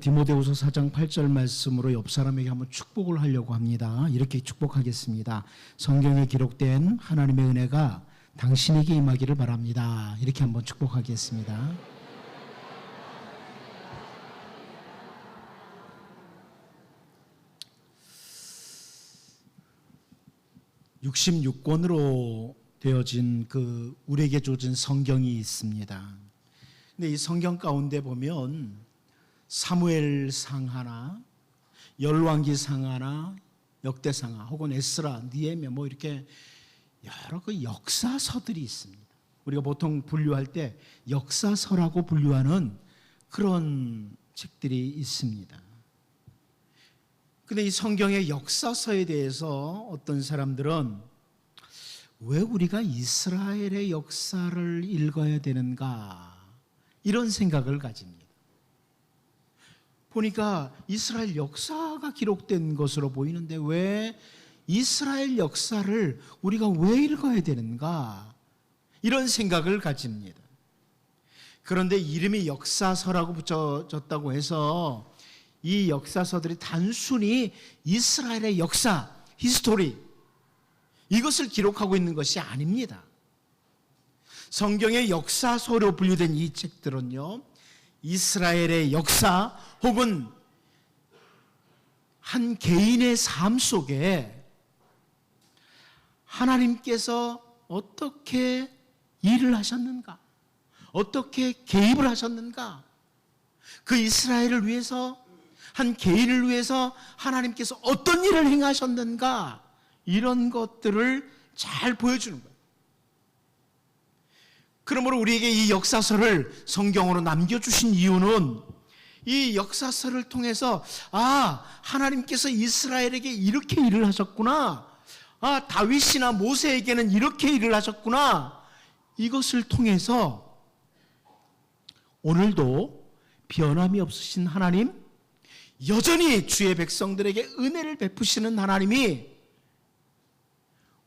디모데후서 4장 8절 말씀으로 옆 사람에게 한번 축복을 하려고 합니다. 이렇게 축복하겠습니다. 성경에 기록된 하나님의 은혜가 당신에게 임하기를 바랍니다. 이렇게 한번 축복하겠습니다. 66권으로 되어진 우리에게 주어진 성경이 있습니다. 근데 이 성경 가운데 보면 사무엘상 하나, 열왕기상 하나, 역대상 하나, 혹은 에스라, 느헤미야 이렇게 여러 역사서들이 있습니다. 우리가 보통 분류할 때 역사서라고 분류하는 그런 책들이 있습니다. 근데 이 성경의 역사서에 대해서 어떤 사람들은 왜 우리가 이스라엘의 역사를 읽어야 되는가 이런 생각을 가집니다. 보니까 이스라엘 역사가 기록된 것으로 보이는데 왜 이스라엘 역사를 우리가 왜 읽어야 되는가 이런 생각을 가집니다. 그런데 이름이 역사서라고 붙여졌다고 해서 이 역사서들이 단순히 이스라엘의 역사, 히스토리 이것을 기록하고 있는 것이 아닙니다. 성경의 역사서로 분류된 이 책들은요, 이스라엘의 역사 혹은 한 개인의 삶 속에 하나님께서 어떻게 일을 하셨는가, 어떻게 개입을 하셨는가, 그 이스라엘을 위해서, 한 개인을 위해서 하나님께서 어떤 일을 행하셨는가, 이런 것들을 잘 보여주는 거예요. 그러므로 우리에게 이 역사서를 성경으로 남겨주신 이유는 이 역사서를 통해서 하나님께서 이스라엘에게 이렇게 일을 하셨구나, 다윗이나 모세에게는 이렇게 일을 하셨구나, 이것을 통해서 오늘도 변함이 없으신 하나님, 여전히 주의 백성들에게 은혜를 베푸시는 하나님이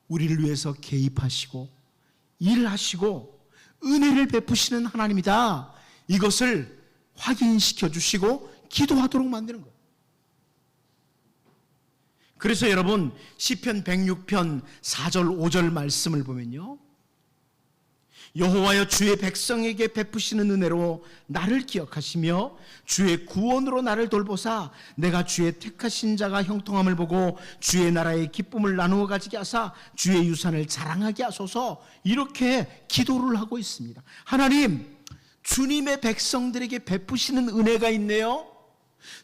우리를 위해서 개입하시고 일하시고 은혜를 베푸시는 하나님이다, 이것을 확인시켜 주시고 기도하도록 만드는 거예요. 그래서 여러분 시편 106편 4절 5절 말씀을 보면요, 여호와여 주의 백성에게 베푸시는 은혜로 나를 기억하시며 주의 구원으로 나를 돌보사 내가 주의 택하신 자가 형통함을 보고 주의 나라의 기쁨을 나누어 가지게 하사 주의 유산을 자랑하게 하소서, 이렇게 기도를 하고 있습니다. 하나님, 주님의 백성들에게 베푸시는 은혜가 있네요.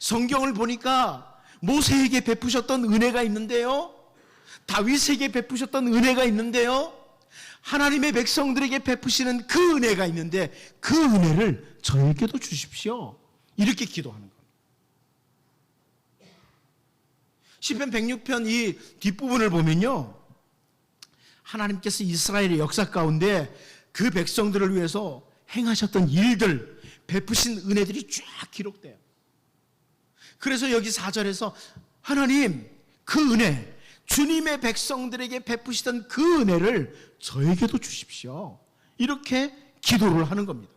성경을 보니까 모세에게 베푸셨던 은혜가 있는데요, 다윗에게 베푸셨던 은혜가 있는데요, 하나님의 백성들에게 베푸시는 그 은혜가 있는데 그 은혜를 저에게도 주십시오, 이렇게 기도하는 겁니다. 시편 106편 이 뒷부분을 보면요, 하나님께서 이스라엘의 역사 가운데 그 백성들을 위해서 행하셨던 일들, 베푸신 은혜들이 쫙 기록돼요. 그래서 여기 4절에서 하나님, 그 은혜, 주님의 백성들에게 베푸시던 그 은혜를 저에게도 주십시오, 이렇게 기도를 하는 겁니다.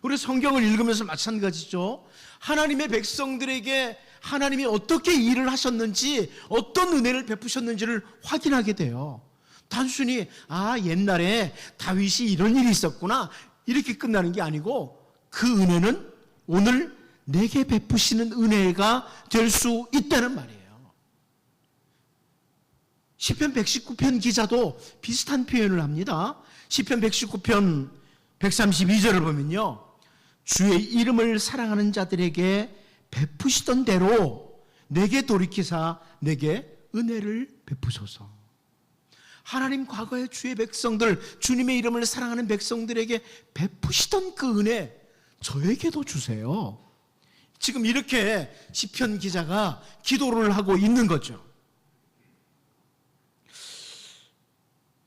우리 성경을 읽으면서 마찬가지죠. 하나님의 백성들에게 하나님이 어떻게 일을 하셨는지, 어떤 은혜를 베푸셨는지를 확인하게 돼요. 단순히 옛날에 다윗이 이런 일이 있었구나, 이렇게 끝나는 게 아니고 그 은혜는 오늘 내게 베푸시는 은혜가 될 수 있다는 말이에요. 시편 119편 기자도 비슷한 표현을 합니다. 시편 119편 132절을 보면요, 주의 이름을 사랑하는 자들에게 베푸시던 대로 내게 돌이키사 내게 은혜를 베푸소서. 하나님, 과거에 주의 백성들, 주님의 이름을 사랑하는 백성들에게 베푸시던 그 은혜 저에게도 주세요. 지금 이렇게 시편 기자가 기도를 하고 있는 거죠.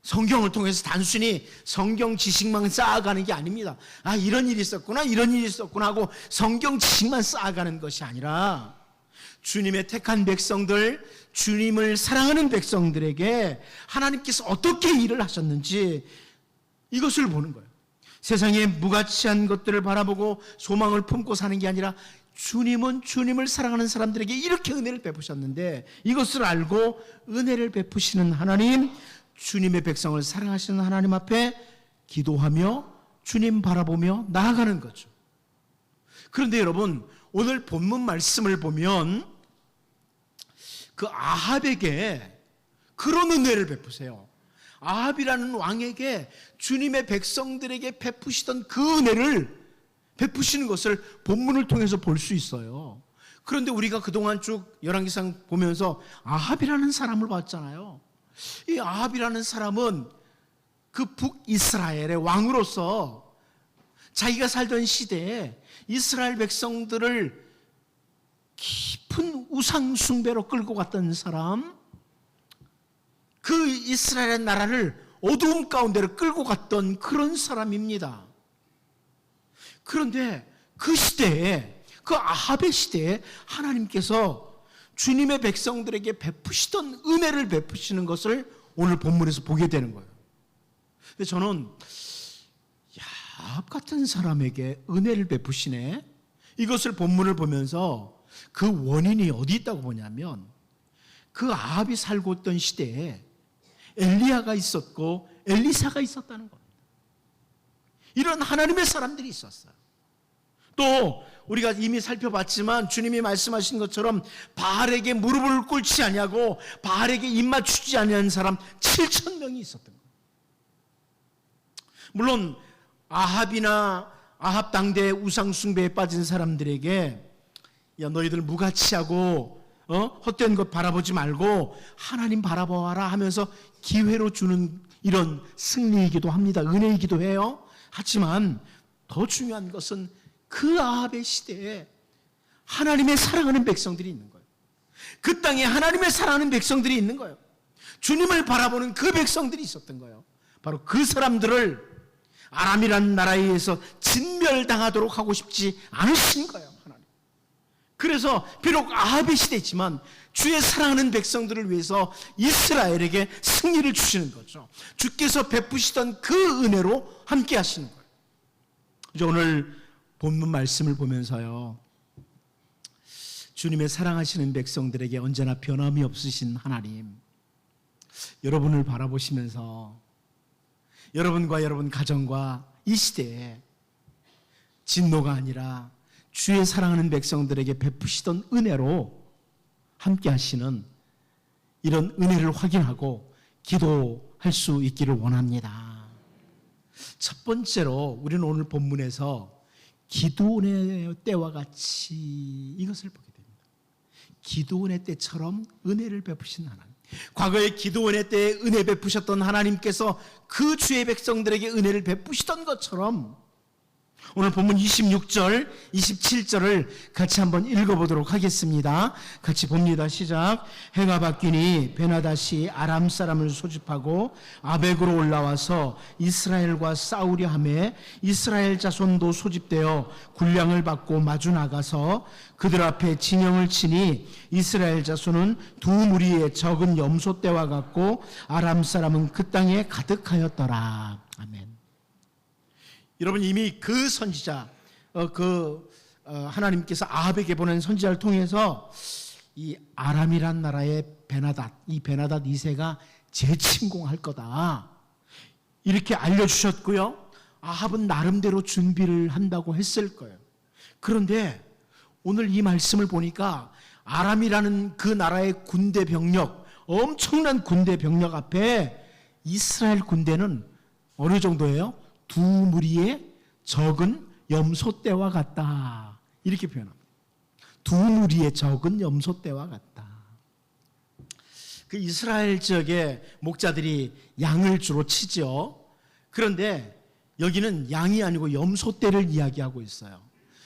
성경을 통해서 단순히 성경 지식만 쌓아가는 게 아닙니다. 이런 일이 있었구나, 이런 일이 있었구나 하고 성경 지식만 쌓아가는 것이 아니라 주님의 택한 백성들, 주님을 사랑하는 백성들에게 하나님께서 어떻게 일을 하셨는지 이것을 보는 거예요. 세상의 무가치한 것들을 바라보고 소망을 품고 사는 게 아니라 주님은 주님을 사랑하는 사람들에게 이렇게 은혜를 베푸셨는데, 이것을 알고 은혜를 베푸시는 하나님, 주님의 백성을 사랑하시는 하나님 앞에 기도하며 주님 바라보며 나아가는 거죠. 그런데 여러분, 오늘 본문 말씀을 보면 그 아합에게 그런 은혜를 베푸세요. 아합이라는 왕에게 주님의 백성들에게 베푸시던 그 은혜를 베푸시는 것을 본문을 통해서 볼 수 있어요. 그런데 우리가 그동안 쭉 열왕기상 보면서 아합이라는 사람을 봤잖아요. 이 아합이라는 사람은 그 북이스라엘의 왕으로서 자기가 살던 시대에 이스라엘 백성들을 깊은 우상 숭배로 끌고 갔던 사람, 그 이스라엘의 나라를 어두움 가운데로 끌고 갔던 그런 사람입니다. 그런데 그 시대에, 그 아합의 시대에 하나님께서 주님의 백성들에게 베푸시던 은혜를 베푸시는 것을 오늘 본문에서 보게 되는 거예요. 근데 저는 아합 같은 사람에게 은혜를 베푸시네, 이것을 본문을 보면서 그 원인이 어디 있다고 보냐면, 그 아합이 살고 있던 시대에 엘리야가 있었고 엘리사가 있었다는 겁니다. 이런 하나님의 사람들이 있었어요. 또 우리가 이미 살펴봤지만 주님이 말씀하신 것처럼 바알에게 무릎을 꿇지 아니하고 바알에게 입맞추지 아니한 사람 7,000명이 있었던 거예요. 물론 아합이나 아합 당대의 우상 숭배에 빠진 사람들에게, 야, 너희들 무가치하고 헛된 것 바라보지 말고 하나님 바라보아라 하면서 기회로 주는 이런 승리이기도 합니다. 은혜이기도 해요. 하지만 더 중요한 것은 그 아합의 시대에 하나님의 사랑하는 백성들이 있는 거예요. 그 땅에 하나님의 사랑하는 백성들이 있는 거예요. 주님을 바라보는 그 백성들이 있었던 거예요. 바로 그 사람들을 아람이라는 나라에 의해서 진멸당하도록 하고 싶지 않으신 거예요, 하나님. 그래서 비록 아합의 시대지만 주의 사랑하는 백성들을 위해서 이스라엘에게 승리를 주시는 거죠. 주께서 베푸시던 그 은혜로 함께 하시는 거예요. 이제 오늘 본문 말씀을 보면서요, 주님의 사랑하시는 백성들에게 언제나 변함이 없으신 하나님, 여러분을 바라보시면서 여러분과 여러분 가정과 이 시대에 진노가 아니라 주의 사랑하는 백성들에게 베푸시던 은혜로 함께 하시는 이런 은혜를 확인하고 기도할 수 있기를 원합니다. 첫 번째로 우리는 오늘 본문에서 기드온의 때와 같이 이것을 보게 됩니다. 기드온의 때처럼 은혜를 베푸신 하나님. 과거에 기드온의 때에 은혜 베푸셨던 하나님께서 그 주의 백성들에게 은혜를 베푸시던 것처럼 오늘 본문 26절, 27절을 같이 한번 읽어보도록 하겠습니다. 같이 봅니다. 시작. 해가 바뀌니 베나닷이 아람 사람을 소집하고 아벡으로 올라와서 이스라엘과 싸우려 하매 이스라엘 자손도 소집되어 군량을 받고 마주 나가서 그들 앞에 진영을 치니 이스라엘 자손은 두 무리의 적은 염소떼와 같고 아람 사람은 그 땅에 가득하였더라. 아멘. 여러분, 이미 그 선지자, 하나님께서 아합에게 보낸 선지자를 통해서 이 아람이란 나라의 베나닷, 이 베나닷 2세가 재침공할 거다, 이렇게 알려주셨고요. 아합은 나름대로 준비를 한다고 했을 거예요. 그런데 오늘 이 말씀을 보니까 아람이라는 그 나라의 군대 병력, 엄청난 군대 병력 앞에 이스라엘 군대는 어느 정도예요? 두 무리의 적은 염소떼와 같다, 이렇게 표현합니다. 두 무리의 적은 염소떼와 같다. 그 이스라엘 지역의 목자들이 양을 주로 치죠. 그런데 여기는 양이 아니고 염소떼를 이야기하고 있어요.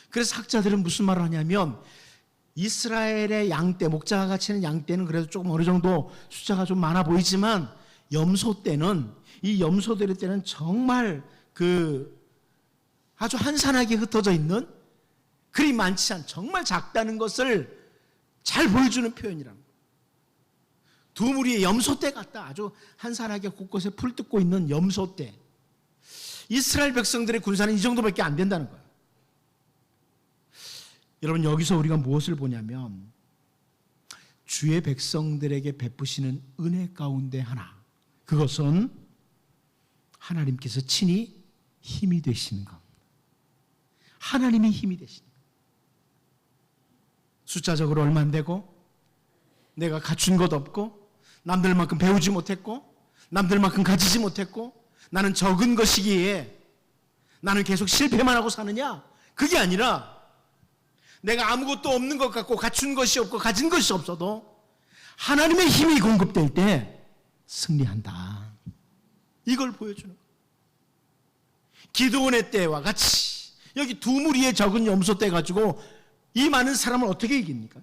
그래서 학자들은 무슨 말을 하냐면, 이스라엘의 양떼, 목자가 치는 양떼는 그래도 조금 어느 정도 숫자가 좀 많아 보이지만, 염소떼는, 이 염소들의 떼는 정말 아주 한산하게 흩어져 있는, 그리 많지 않은, 정말 작다는 것을 잘 보여주는 표현이랍니다. 두 무리의 염소떼 같다. 아주 한산하게 곳곳에 풀 뜯고 있는 염소떼. 이스라엘 백성들의 군사는 이 정도밖에 안 된다는 거예요. 여러분, 여기서 우리가 무엇을 보냐면 주의 백성들에게 베푸시는 은혜 가운데 하나, 그것은 하나님께서 친히 힘이 되시는 것. 하나님이 힘이 되시는 것. 숫자적으로 얼마 안 되고, 내가 갖춘 것 없고, 남들만큼 배우지 못했고, 남들만큼 가지지 못했고, 나는 적은 것이기에 나는 계속 실패만 하고 사느냐? 그게 아니라 내가 아무것도 없는 것 같고 갖춘 것이 없고 가진 것이 없어도 하나님의 힘이 공급될 때 승리한다. 이걸 보여주는 거예요. 기드온의 때와 같이 여기 두 무리의 적은 염소 때 가지고 이 많은 사람을 어떻게 이깁니까?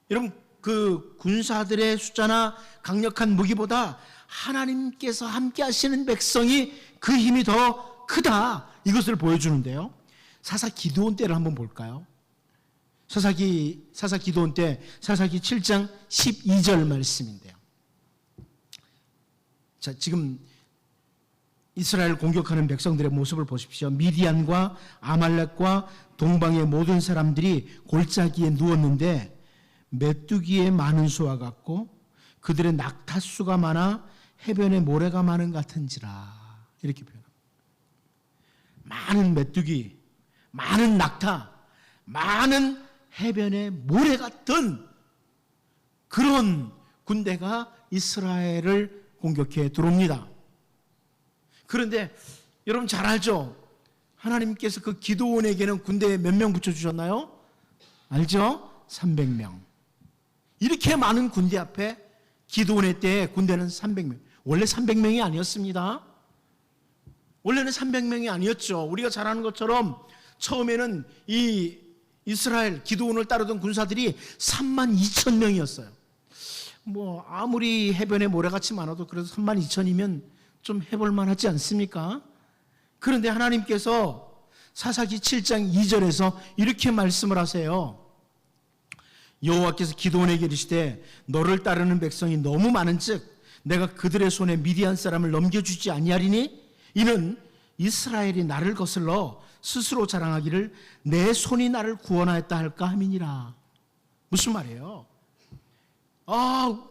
여러분, 그 군사들의 숫자나 강력한 무기보다 하나님께서 함께 하시는 백성이 그 힘이 더 크다, 이것을 보여주는데요. 사사 기드온 때를 한번 볼까요? 사사 기드온 때, 사사기 7장 12절 말씀인데요. 자, 지금 이스라엘 공격하는 백성들의 모습을 보십시오. 미디안과 아말렉과 동방의 모든 사람들이 골짜기에 누웠는데 메뚜기의 많은 수와 같고 그들의 낙타수가 많아 해변에 모래가 많은 같은지라, 이렇게 표현합니다. 많은 메뚜기, 많은 낙타, 많은 해변에 모래 같은 그런 군대가 이스라엘을 공격해 들어옵니다. 그런데 여러분 잘 알죠? 하나님께서 그 기드온에게는 군대에 몇 명 붙여주셨나요? 알죠? 300명. 이렇게 많은 군대 앞에 기드온의 때에 군대는 300명. 원래 300명이 아니었습니다. 원래는 300명이 아니었죠. 우리가 잘 아는 것처럼 처음에는 이 이스라엘 기드온을 따르던 군사들이 32,000명이었어요. 뭐 아무리 해변에 모래같이 많아도 그래도 32,000이면 좀 해볼만 하지 않습니까? 그런데 하나님께서 사사기 7장 2절에서 이렇게 말씀을 하세요. 여호와께서 기드온에게 이르시되 너를 따르는 백성이 너무 많은즉 내가 그들의 손에 미디안 사람을 넘겨주지 아니하리니 이는 이스라엘이 나를 거슬러 스스로 자랑하기를 내 손이 나를 구원하였다 할까 함이니라. 무슨 말이에요?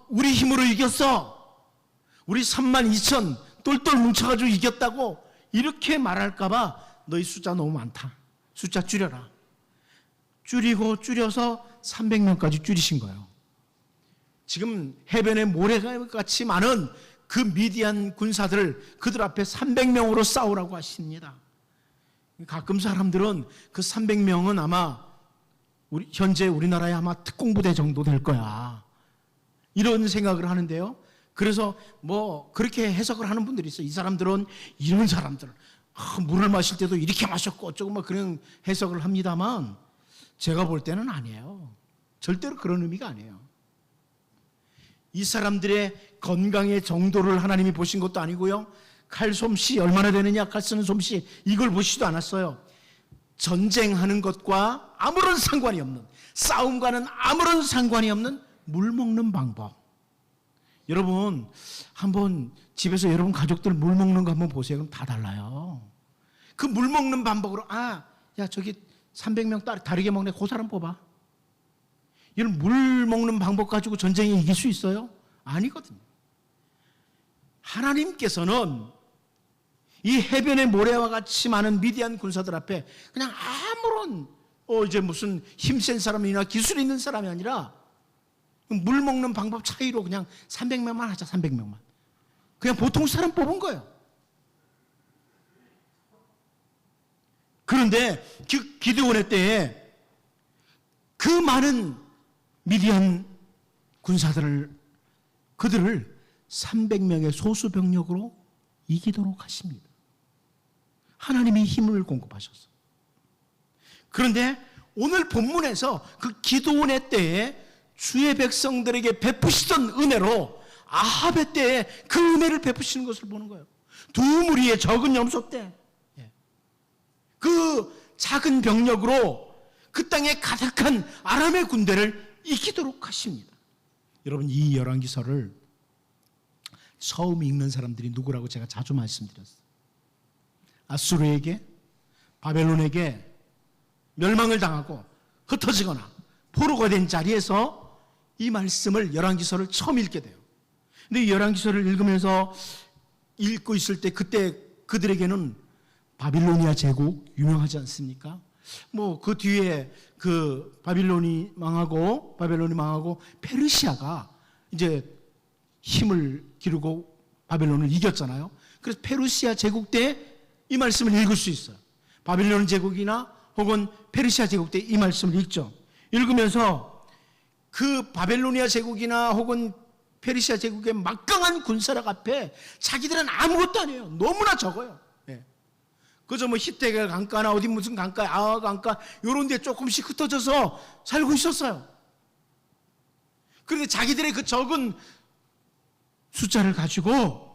우리 힘으로 이겼어, 우리 32,000 똘똘 뭉쳐가지고 이겼다고 이렇게 말할까 봐 너희 숫자 너무 많다, 숫자 줄여라. 줄이고 줄여서 300명까지 줄이신 거예요. 지금 해변에 모래같이 많은 그 미디안 군사들을 그들 앞에 300명으로 싸우라고 하십니다. 가끔 사람들은 그 300명은 아마 현재 우리나라의 아마 특공부대 정도 될 거야, 이런 생각을 하는데요. 그래서 뭐 그렇게 해석을 하는 분들이 있어요. 이 사람들은 이런 사람들, 물을 마실 때도 이렇게 마셨고 어쩌고 막 그런 해석을 합니다만 제가 볼 때는 아니에요. 절대로 그런 의미가 아니에요. 이 사람들의 건강의 정도를 하나님이 보신 것도 아니고요. 칼 솜씨 얼마나 되느냐, 칼 쓰는 솜씨, 이걸 보시지도 않았어요. 전쟁하는 것과 아무런 상관이 없는, 싸움과는 아무런 상관이 없는 물 먹는 방법. 여러분 한번 집에서 여러분 가족들 물 먹는 거 한번 보세요. 그럼 다 달라요. 그 물 먹는 방법으로 야 저기 300명 다르게 먹네, 그 사람 뽑아. 이런 물 먹는 방법 가지고 전쟁에 이길 수 있어요? 아니거든요. 하나님께서는 이 해변의 모래와 같이 많은 미디안 군사들 앞에 그냥 아무런 이제 무슨 힘센 사람이나 기술 있는 사람이 아니라 물 먹는 방법 차이로 그냥 300명만 하자, 300명만. 그냥 보통 사람 뽑은 거예요. 그런데 기드온의 때에 그 많은 미디안 그들을 300명의 소수병력으로 이기도록 하십니다. 하나님이 힘을 공급하셔서. 그런데 오늘 본문에서 그 기드온의 때에 주의 백성들에게 베푸시던 은혜로 아합의 때에 그 은혜를 베푸시는 것을 보는 거예요. 두 무리의 적은 염소 때 그 작은 병력으로 그 땅에 가득한 아람의 군대를 이기도록 하십니다. 여러분 이 열왕기서를 처음 읽는 사람들이 누구라고 제가 자주 말씀드렸어요. 아수르에게, 바벨론에게 멸망을 당하고 흩어지거나 포로가 된 자리에서 이 말씀을 열왕기서를 처음 읽게 돼요. 근데 이 열왕기서를 읽으면서 읽고 있을 때 그때 그들에게는 바빌로니아 제국 유명하지 않습니까? 뭐 그 뒤에 그 바빌론이 망하고 페르시아가 이제 힘을 기르고 바빌론을 이겼잖아요. 그래서 페르시아 제국 때 이 말씀을 읽을 수 있어요. 바빌론 제국이나 혹은 페르시아 제국 때 이 말씀을 읽죠. 읽으면서 그 바빌로니아 제국이나 혹은 페르시아 제국의 막강한 군사력 앞에 자기들은 아무것도 아니에요. 너무나 적어요. 네. 그저 뭐 히데겔 강가나 어디 무슨 강가, 아하 강가 이런 데 조금씩 흩어져서 살고 있었어요. 그런데 자기들의 그 적은 숫자를 가지고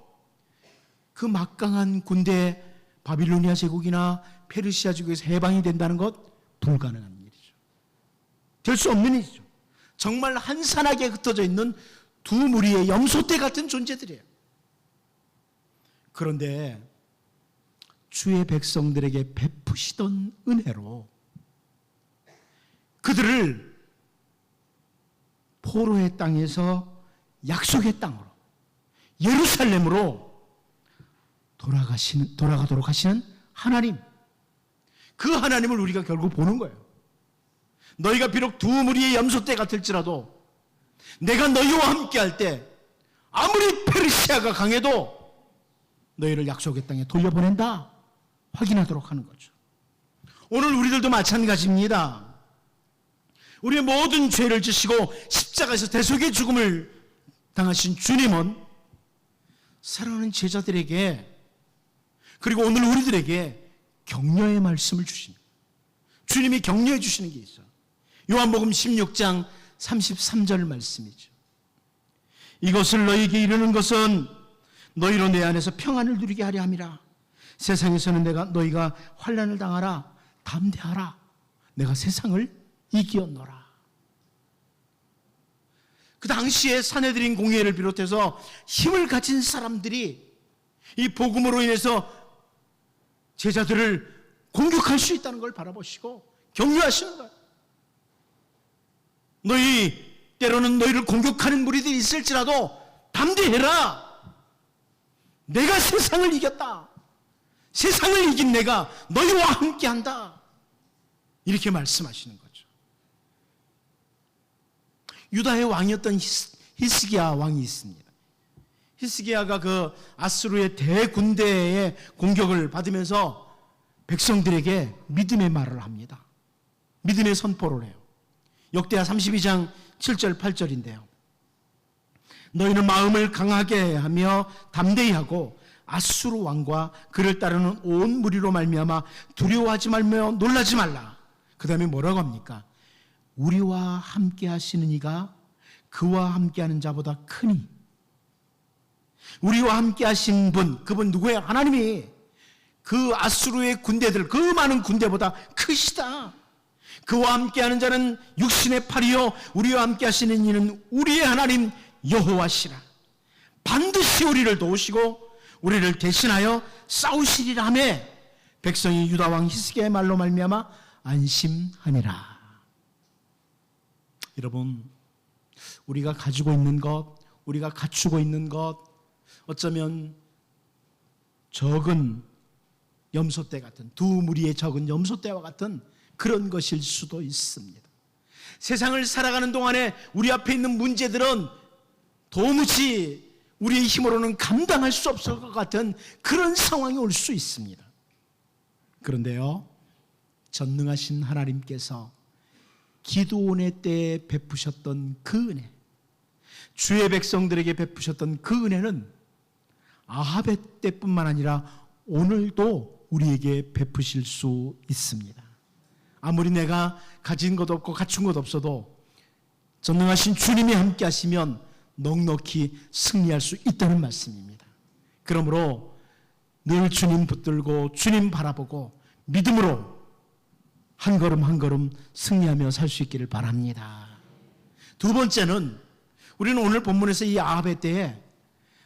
그 막강한 군대 바빌로니아 제국이나 페르시아 제국에서 해방이 된다는 것 불가능한 일이죠. 될 수 없는 일이죠. 정말 한산하게 흩어져 있는 두 무리의 염소떼 같은 존재들이에요. 그런데 주의 백성들에게 베푸시던 은혜로 그들을 포로의 땅에서 약속의 땅으로 예루살렘으로 돌아가도록 하시는 하나님, 그 하나님을 우리가 결국 보는 거예요. 너희가 비록 두 무리의 염소떼 같을지라도 내가 너희와 함께 할 때 아무리 페르시아가 강해도 너희를 약속의 땅에 돌려보낸다 확인하도록 하는 거죠. 오늘 우리들도 마찬가지입니다. 우리의 모든 죄를 지시고 십자가에서 대속의 죽음을 당하신 주님은 사랑하는 제자들에게 그리고 오늘 우리들에게 격려의 말씀을 주십니다. 주님이 격려해 주시는 게 있어요. 요한복음 16장 33절 말씀이죠. 이것을 너희에게 이르는 것은 너희로 내 안에서 평안을 누리게 하려 함이라. 세상에서는 너희가 환난을 당하라. 담대하라. 내가 세상을 이기었노라. 그 당시에 산헤드린 공회를 비롯해서 힘을 가진 사람들이 이 복음으로 인해서 제자들을 공격할 수 있다는 걸 바라보시고 격려하시는 거예요. 때로는 너희를 공격하는 무리들이 있을지라도 담대해라. 내가 세상을 이겼다. 세상을 이긴 내가 너희와 함께한다. 이렇게 말씀하시는 거죠. 유다의 왕이었던 히스기야 왕이 있습니다. 히스기야가 그 아수르의 대군대의 공격을 받으면서 백성들에게 믿음의 말을 합니다. 믿음의 선포를 해요. 역대하 32장 7절 8절인데요. 너희는 마음을 강하게 하며 담대히 하고 아수르 왕과 그를 따르는 온 무리로 말미암아 두려워하지 말며 놀라지 말라. 그 다음에 뭐라고 합니까? 우리와 함께 하시는 이가 그와 함께하는 자보다 크니. 우리와 함께 하신 분, 그분 누구예요? 하나님이 그 아수르의 군대들, 그 많은 군대보다 크시다. 그와 함께하는 자는 육신의 팔이요 우리와 함께 하시는 이는 우리의 하나님 여호와시라. 반드시 우리를 도우시고 우리를 대신하여 싸우시리라 하며 백성이 유다왕 히스기야의 말로 말미암아 안심하니라. 여러분, 우리가 가지고 있는 것, 우리가 갖추고 있는 것, 어쩌면 적은 염소떼 같은, 두 무리의 적은 염소떼와 같은 그런 것일 수도 있습니다. 세상을 살아가는 동안에 우리 앞에 있는 문제들은 도무지 우리의 힘으로는 감당할 수 없을 것 같은 그런 상황이 올 수 있습니다. 그런데요, 전능하신 하나님께서 기드온의 때에 베푸셨던 그 은혜, 주의 백성들에게 베푸셨던 그 은혜는 아합의 때뿐만 아니라 오늘도 우리에게 베푸실 수 있습니다. 아무리 내가 가진 것 없고 갖춘 것 없어도 전능하신 주님이 함께 하시면 넉넉히 승리할 수 있다는 말씀입니다. 그러므로 늘 주님 붙들고 주님 바라보고 믿음으로 한 걸음 한 걸음 승리하며 살 수 있기를 바랍니다. 두 번째는 우리는 오늘 본문에서 이 아합의 때에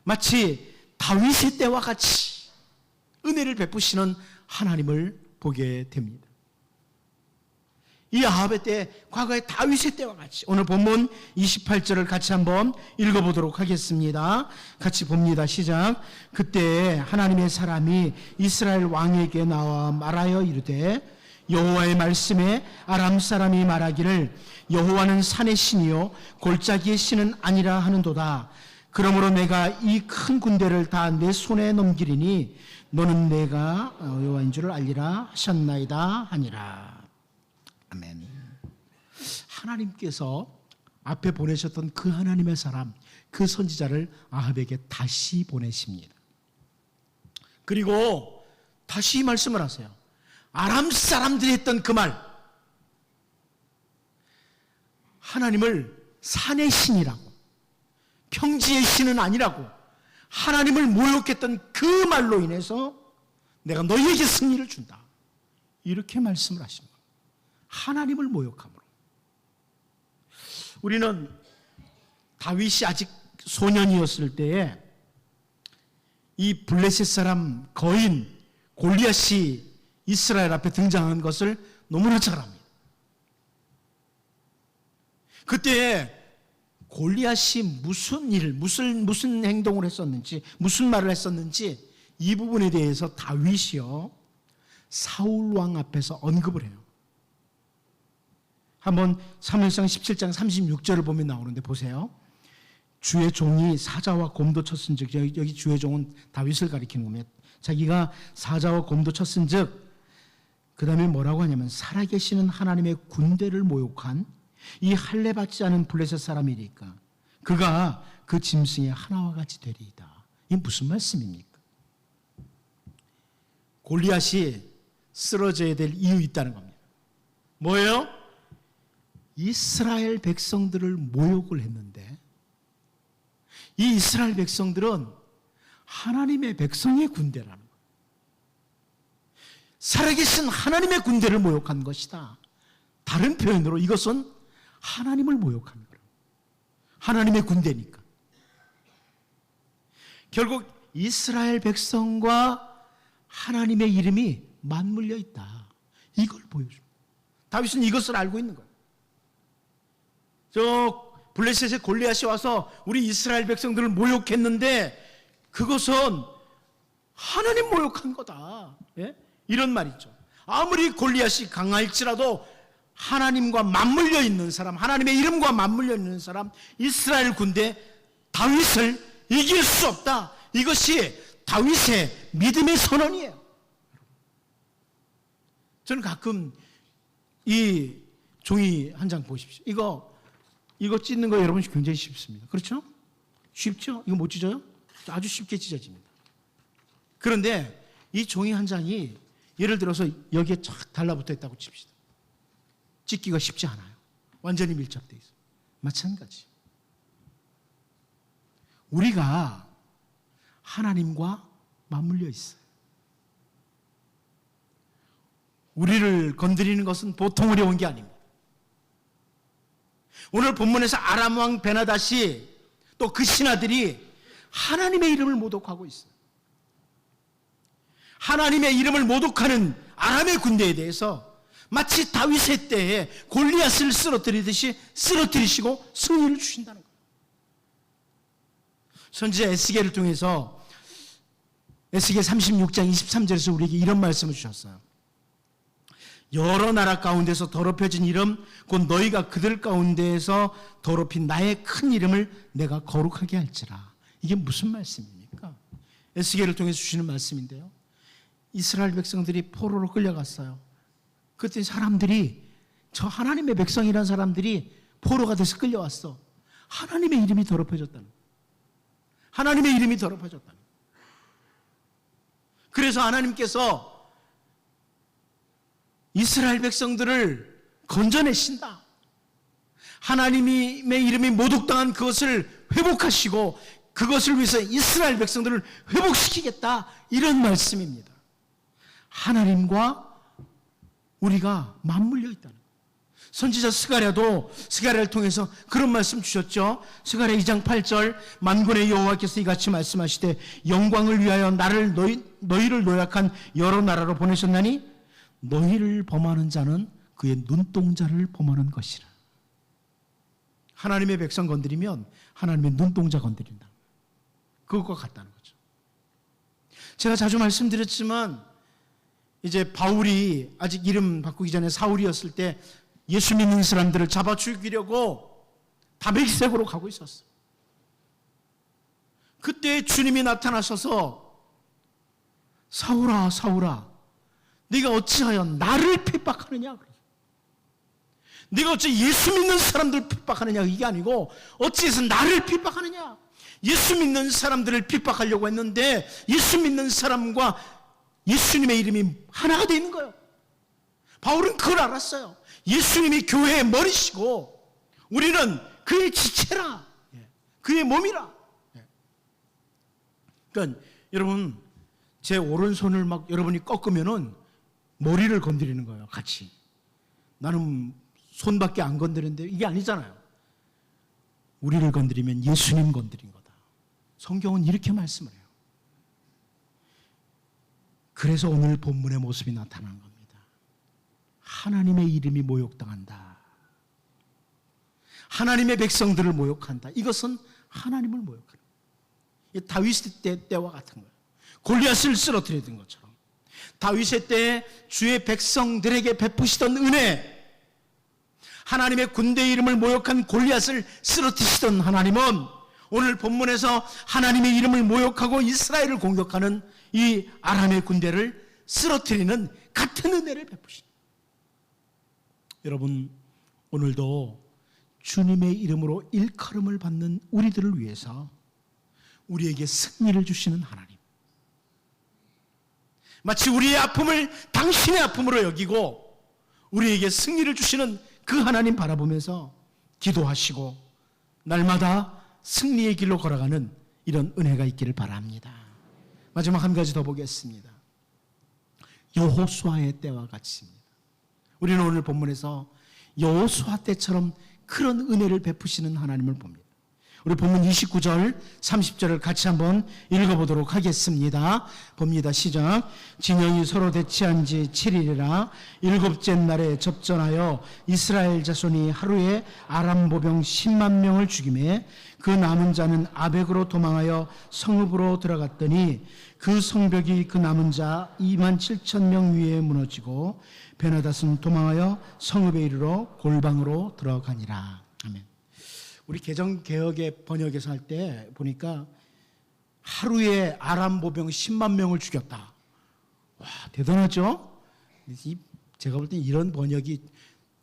마치 다윗의 때와 같이 은혜를 베푸시는 하나님을 보게 됩니다. 이 아합의 때, 과거의 다윗의 때와 같이 오늘 본문 28절을 같이 한번 읽어보도록 하겠습니다. 같이 봅니다. 시작. 그때 하나님의 사람이 이스라엘 왕에게 나와 말하여 이르되 여호와의 말씀에 아람 사람이 말하기를 여호와는 산의 신이요 골짜기의 신은 아니라 하는도다. 그러므로 내가 이 큰 군대를 다 내 손에 넘기리니 너는 내가 여호와인 줄을 알리라 하셨나이다 하니라. 아멘. 하나님께서 앞에 보내셨던 그 하나님의 사람, 그 선지자를 아합에게 다시 보내십니다. 그리고 다시 이 말씀을 하세요. 아람 사람들이 했던 그 말, 하나님을 산의 신이라고, 평지의 신은 아니라고, 하나님을 모욕했던 그 말로 인해서 내가 너희에게 승리를 준다, 이렇게 말씀을 하십니다. 하나님을 모욕함으로. 우리는 다윗이 아직 소년이었을 때에 이 블레셋 사람 거인 골리앗이 이스라엘 앞에 등장한 것을 너무나 잘 압니다. 그때 골리앗이 무슨 일, 무슨 행동을 했었는지, 무슨 말을 했었는지 이 부분에 대해서 다윗이요 사울 왕 앞에서 언급을 해요. 한번 사무엘상 17장 36절을 보면 나오는데 보세요. 주의 종이 사자와 곰도 쳤은즉, 여기 주의 종은 다윗을 가리키는 겁니다. 자기가 사자와 곰도 쳤은즉, 그 다음에 뭐라고 하냐면 살아계시는 하나님의 군대를 모욕한 이 할례받지 않은 블레셋 사람이니까 그가 그 짐승의 하나와 같이 되리이다. 이게 무슨 말씀입니까? 골리앗이 쓰러져야 될 이유 있다는 겁니다. 뭐예요? 이스라엘 백성들을 모욕을 했는데 이 이스라엘 백성들은 하나님의 백성의 군대라는 거예요. 살아계신 하나님의 군대를 모욕한 것이다. 다른 표현으로 이것은 하나님을 모욕한 거예요. 하나님의 군대니까. 결국 이스라엘 백성과 하나님의 이름이 맞물려 있다, 이걸 보여줍니다. 다윗은 이것을 알고 있는 거예요. 저 블레셋의 골리앗이 와서 우리 이스라엘 백성들을 모욕했는데 그것은 하나님 모욕한 거다, 예? 이런 말이죠. 아무리 골리앗이 강할지라도 하나님과 맞물려 있는 사람, 하나님의 이름과 맞물려 있는 사람, 이스라엘 군대 다윗을 이길 수 없다. 이것이 다윗의 믿음의 선언이에요. 저는 가끔 이 종이 한 장 보십시오. 이거 찢는 거 여러분 굉장히 쉽습니다. 그렇죠? 쉽죠? 이거 못 찢어요? 아주 쉽게 찢어집니다. 그런데 이 종이 한 장이 예를 들어서 여기에 쫙 달라붙어 있다고 칩시다. 찢기가 쉽지 않아요. 완전히 밀착되어 있어요. 마찬가지. 우리가 하나님과 맞물려 있어요. 우리를 건드리는 것은 보통 어려운 게 아닙니다. 오늘 본문에서 아람 왕 베나닷이 또 그 신하들이 하나님의 이름을 모독하고 있어요. 하나님의 이름을 모독하는 아람의 군대에 대해서 마치 다윗의 때에 골리앗을 쓰러뜨리듯이 쓰러뜨리시고 승리를 주신다는 거예요. 선지자 에스겔을 통해서 에스겔 36장 23절에서 우리에게 이런 말씀을 주셨어요. 여러 나라 가운데서 더럽혀진 이름 곧 너희가 그들 가운데에서 더럽힌 나의 큰 이름을 내가 거룩하게 할지라. 이게 무슨 말씀입니까? 에스겔을 통해서 주시는 말씀인데요. 이스라엘 백성들이 포로로 끌려갔어요. 그때 사람들이, 저 하나님의 백성이라는 사람들이 포로가 돼서 끌려왔어. 하나님의 이름이 더럽혀졌다는 거예요. 하나님의 이름이 더럽혀졌다는 거예요. 그래서 하나님께서 이스라엘 백성들을 건져내신다. 하나님의 이름이 모독당한 그것을 회복하시고 그것을 위해서 이스라엘 백성들을 회복시키겠다, 이런 말씀입니다. 하나님과 우리가 맞물려 있다는 거예요. 선지자 스가랴도 스가랴를 통해서 그런 말씀 주셨죠. 스가랴 2장 8절 만군의 여호와께서 이같이 말씀하시되 영광을 위하여 너희를 노약한 여러 나라로 보내셨나니 너희를 범하는 자는 그의 눈동자를 범하는 것이라. 하나님의 백성 건드리면 하나님의 눈동자 건드린다. 그것과 같다는 거죠. 제가 자주 말씀드렸지만 이제 바울이 아직 이름 바꾸기 전에 사울이었을 때 예수 믿는 사람들을 잡아 죽이려고 다메섹으로 가고 있었어요. 그때 주님이 나타나셔서 사울아 사울아 네가 어찌하여 나를 핍박하느냐. 네가 어찌 예수 믿는 사람들을 핍박하느냐. 이게 아니고 어찌해서 나를 핍박하느냐. 예수 믿는 사람들을 핍박하려고 했는데 예수 믿는 사람과 예수님의 이름이 하나가 되어 있는 거예요. 바울은 그걸 알았어요. 예수님이 교회의 머리시고 우리는 그의 지체라. 그의 몸이라. 그러니까 여러분 제 오른손을 막 여러분이 꺾으면은 머리를 건드리는 거예요. 같이. 나는 손밖에 안 건드리는데 이게 아니잖아요. 우리를 건드리면 예수님 건드린 거다. 성경은 이렇게 말씀을 해요. 그래서 오늘 본문의 모습이 나타난 겁니다. 하나님의 이름이 모욕당한다. 하나님의 백성들을 모욕한다. 이것은 하나님을 모욕하는 거예요. 다윗의 때와 같은 거예요. 골리앗을 쓰러뜨리던 것처럼 다윗의 때에 주의 백성들에게 베푸시던 은혜, 하나님의 군대 이름을 모욕한 골리앗을 쓰러뜨리시던 하나님은 오늘 본문에서 하나님의 이름을 모욕하고 이스라엘을 공격하는 이 아람의 군대를 쓰러뜨리는 같은 은혜를 베푸십니다. 여러분 오늘도 주님의 이름으로 일컬음을 받는 우리들을 위해서 우리에게 승리를 주시는 하나님, 마치 우리의 아픔을 당신의 아픔으로 여기고 우리에게 승리를 주시는 그 하나님 바라보면서 기도하시고 날마다 승리의 길로 걸어가는 이런 은혜가 있기를 바랍니다. 마지막 한 가지 더 보겠습니다. 여호수아의 때와 같습니다. 우리는 오늘 본문에서 여호수아 때처럼 그런 은혜를 베푸시는 하나님을 봅니다. 우리 본문 29절 30절을 같이 한번 읽어보도록 하겠습니다. 봅니다. 시작. 진영이 서로 대치한 지 7일이라 일곱째 날에 접전하여 이스라엘 자손이 하루에 아람 보병 10만 명을 죽이매 그 남은 자는 아벡으로 도망하여 성읍으로 들어갔더니 그 성벽이 그 남은 자 2만 7천 명 위에 무너지고 베나닷은 도망하여 성읍에 이르러 골방으로 들어가니라. 아멘. 우리 개정개혁의 번역에서 할 때 보니까 하루에 아람 보병 10만 명을 죽였다. 와, 대단하죠? 제가 볼 때 이런 번역이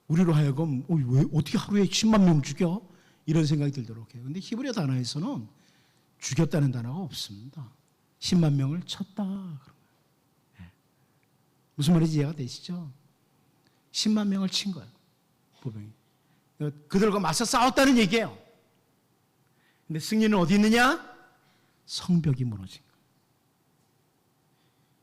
우리로 하여금 왜 어떻게 하루에 10만 명 죽여? 이런 생각이 들도록 해요. 근데 히브리 단어에서는 죽였다는 단어가 없습니다. 10만 명을 쳤다. 무슨 말인지 이해가 되시죠? 10만 명을 친 거예요. 보병이. 그들과 맞서 싸웠다는 얘기예요. 근데 승리는 어디 있느냐? 성벽이 무너진 거예요.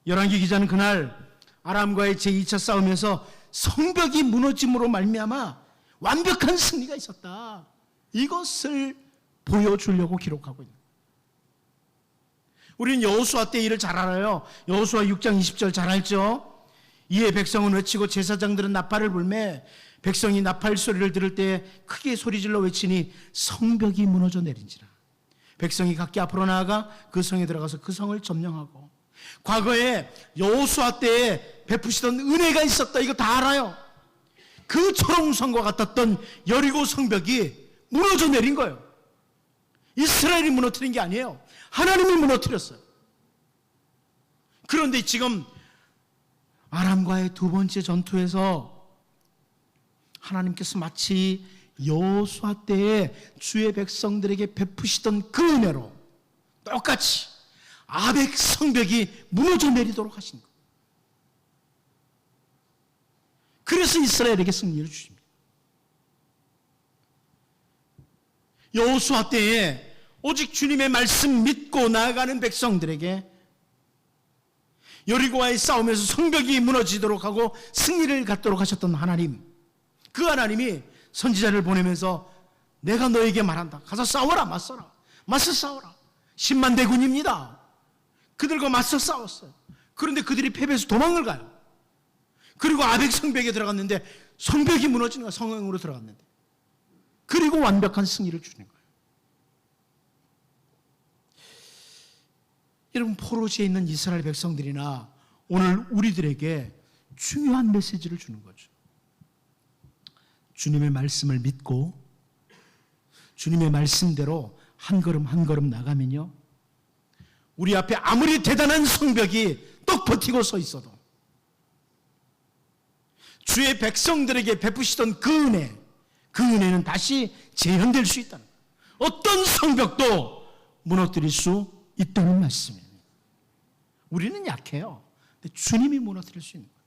열왕기 기자는 그날 아람과의 제2차 싸움에서 성벽이 무너짐으로 말미암아 완벽한 승리가 있었다. 이것을 보여주려고 기록하고 있는 거예요. 우리는 여호수아 때 일을 잘 알아요. 여호수아 6장 20절 잘 알죠? 이에 백성은 외치고 제사장들은 나팔을 불매 백성이 나팔 소리를 들을 때 크게 소리질러 외치니 성벽이 무너져 내린지라. 백성이 각기 앞으로 나아가 그 성에 들어가서 그 성을 점령하고, 과거에 여호수아 때에 베푸시던 은혜가 있었다. 이거 다 알아요. 그 초롱성과 같았던 여리고 성벽이 무너져 내린 거예요. 이스라엘이 무너뜨린 게 아니에요. 하나님이 무너뜨렸어요. 그런데 지금 아람과의 두 번째 전투에서 하나님께서 마치 여호수아 때에 주의 백성들에게 베푸시던 그 은혜로 똑같이 아벡 성벽이 무너져 내리도록 하신 거예요. 그래서 이스라엘에게 승리를 주십니다. 여호수아 때에 오직 주님의 말씀 믿고 나아가는 백성들에게 여리고와의 싸움에서 성벽이 무너지도록 하고 승리를 갖도록 하셨던 하나님, 그 하나님이 선지자를 보내면서 내가 너에게 말한다. 가서 싸워라. 맞서라. 맞서 싸워라. 10만 대군입니다. 그들과 맞서 싸웠어요. 그런데 그들이 패배해서 도망을 가요. 그리고 아벡 성벽에 들어갔는데 성벽이 무너지는 거예요. 성읍으로 들어갔는데. 그리고 완벽한 승리를 주는 거예요. 여러분, 포로지에 있는 이스라엘 백성들이나 오늘 우리들에게 중요한 메시지를 주는 거죠. 주님의 말씀을 믿고 주님의 말씀대로 한 걸음 한 걸음 나가면요, 우리 앞에 아무리 대단한 성벽이 떡 버티고 서 있어도 주의 백성들에게 베푸시던 그 은혜는 다시 재현될 수 있다는 거예요. 어떤 성벽도 무너뜨릴 수 있다는 말씀입니다. 우리는 약해요. 근데 주님이 무너뜨릴 수 있는 거예요.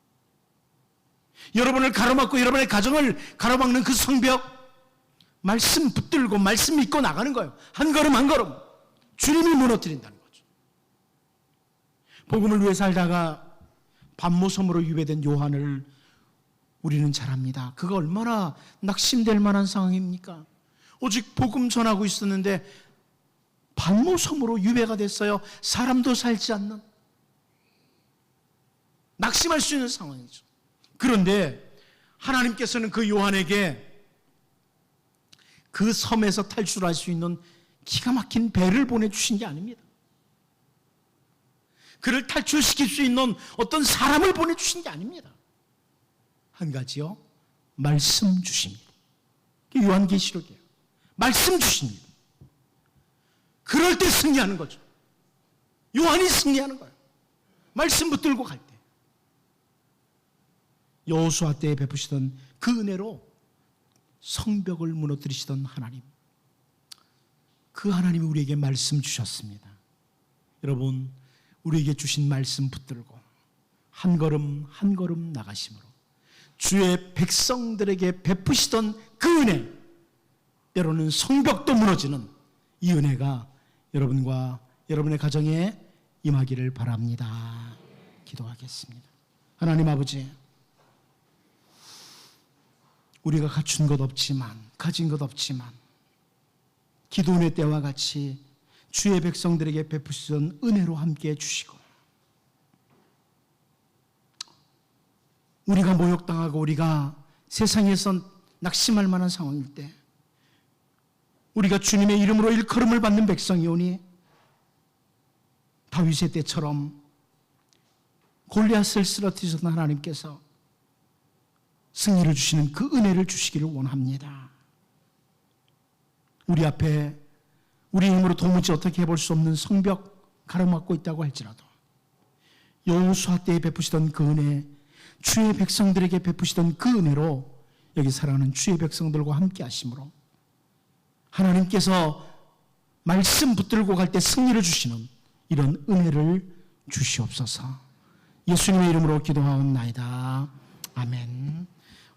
여러분을 가로막고 여러분의 가정을 가로막는 그 성벽, 말씀 붙들고 말씀 믿고 나가는 거예요. 한 걸음 한 걸음 주님이 무너뜨린다는 거죠. 복음을 위해 살다가 반모섬으로 유배된 요한을 우리는 잘 압니다. 그가 얼마나 낙심될 만한 상황입니까? 오직 복음 전하고 있었는데 반모섬으로 유배가 됐어요. 사람도 살지 않는, 낙심할 수 있는 상황이죠. 그런데 하나님께서는 그 요한에게 그 섬에서 탈출할 수 있는 기가 막힌 배를 보내주신 게 아닙니다. 그를 탈출시킬 수 있는 어떤 사람을 보내주신 게 아닙니다. 한 가지요, 말씀 주십니다. 요한계시록이에요. 말씀 주십니다. 그럴 때 승리하는 거죠. 요한이 승리하는 거예요. 말씀 붙들고 갈 때. 여호수아 때에 베푸시던 그 은혜로 성벽을 무너뜨리시던 하나님, 그 하나님이 우리에게 말씀 주셨습니다. 여러분, 우리에게 주신 말씀 붙들고 한 걸음 한 걸음 나가심으로 주의 백성들에게 베푸시던 그 은혜, 때로는 성벽도 무너지는 이 은혜가 여러분과 여러분의 가정에 임하기를 바랍니다. 기도하겠습니다. 하나님 아버지, 우리가 갖춘 것 없지만, 가진 것 없지만 기도원의 때와 같이 주의 백성들에게 베푸시던 은혜로 함께해 주시고, 우리가 모욕당하고 우리가 세상에서 낙심할 만한 상황일 때 우리가 주님의 이름으로 일컬음을 받는 백성이오니 다윗의 때처럼 골리앗을 쓰러뜨리셨던 하나님께서 승리를 주시는 그 은혜를 주시기를 원합니다. 우리 앞에 우리 힘으로 도무지 어떻게 해볼 수 없는 성벽 가로막고 있다고 할지라도 여호수아 때에 베푸시던 그 은혜, 주의 백성들에게 베푸시던 그 은혜로 여기 사랑하는 주의 백성들과 함께 하심으로 하나님께서 말씀 붙들고 갈 때 승리를 주시는 이런 은혜를 주시옵소서. 예수님의 이름으로 기도하옵나이다. 아멘.